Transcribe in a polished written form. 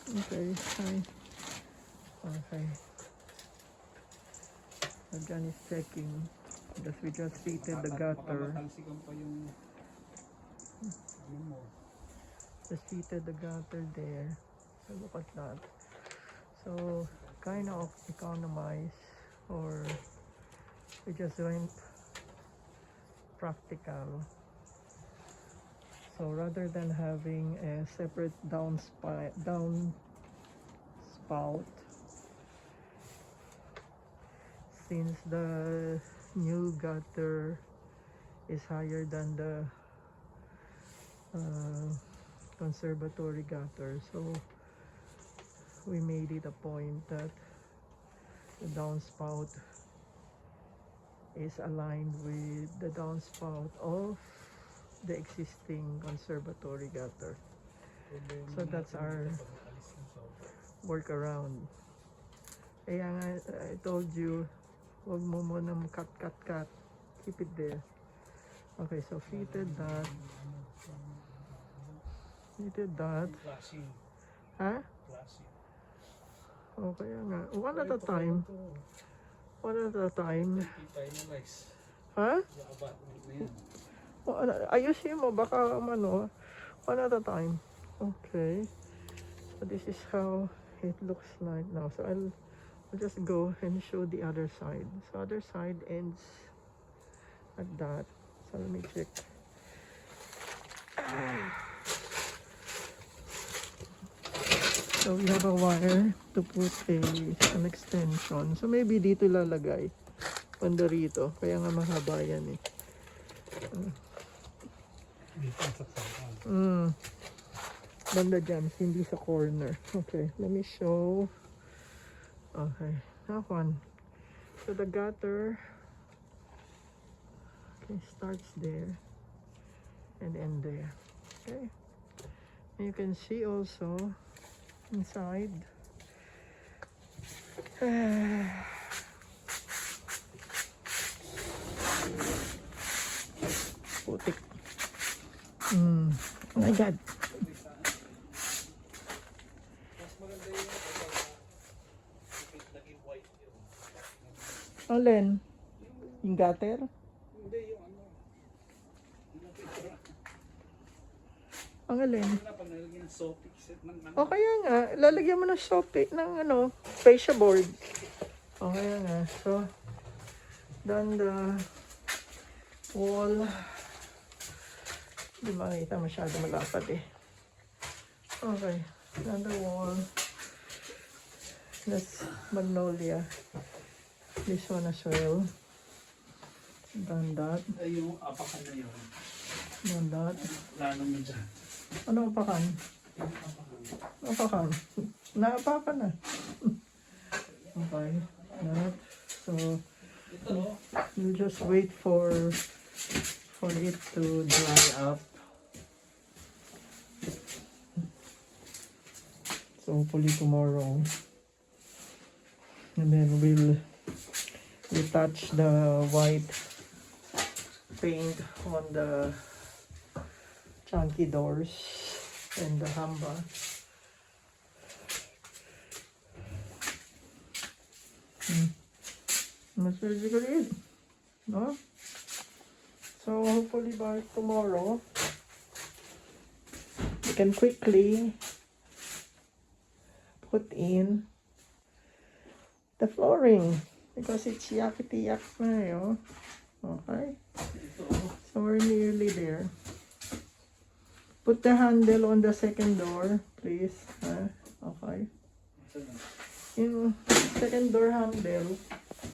Okay, hi. Okay. So John is checking. Just we just fitted the gutter. Matalsikan pa yung ano mo. Just fitted the gutter there. So look at that. So kind of economize, or we just went practical. So rather than having a separate down spout, since the new gutter is higher than the conservatory gutter, so we made it a point that the downspout is aligned with the downspout of the existing conservatory gutter. So that's our workaround. Kaya nga, I told you, wag mo muna cut. Keep it there. Okay, so fitted that. Classy. Ha? Classy. Okay nga. One at a time. Finalize. Ha? Yakabat. Yan. Ayusin mo, baka ano, one at a time. Okay. So this is how it looks like now. So I'll just go and show the other side. So other side ends at that. So let me check. So we have a wire to put an extension. So maybe dito lalagay. Banda rito. Kaya nga mahaba yan eh. Dito sa saan. Banda dyan, hindi sa corner. Okay, let me show. Okay, that one. So the gutter, okay, starts there and end there. Okay, and you can see also inside. Putik. Oh my God. Alin? Yung gutter? Hindi, yung ano. Ang alin? Pag nalagyan ng soapy set ng ano. O kaya nga, lalagyan mo ng soapy ng ano, fascia board. O kaya nga, so, then the wall, hindi makita masyado malapad eh. Okay, then the wall, that's magnolia. This one as well. Done that. Ay, yung apakan na yun. Done that. Plano mo dyan. Ano apakan? Yung apakan. Apakan. Naapakan na. Okay. That. So, you just wait for it to dry up. So hopefully tomorrow. And then we'll touch the white paint on the chunky doors and the hamba. That's basically it. No? So hopefully by tomorrow we can quickly put in the flooring because it's yakety-yak na yun. Okay? So we're nearly there. Put the handle on the second door, please. Okay? In second door handle,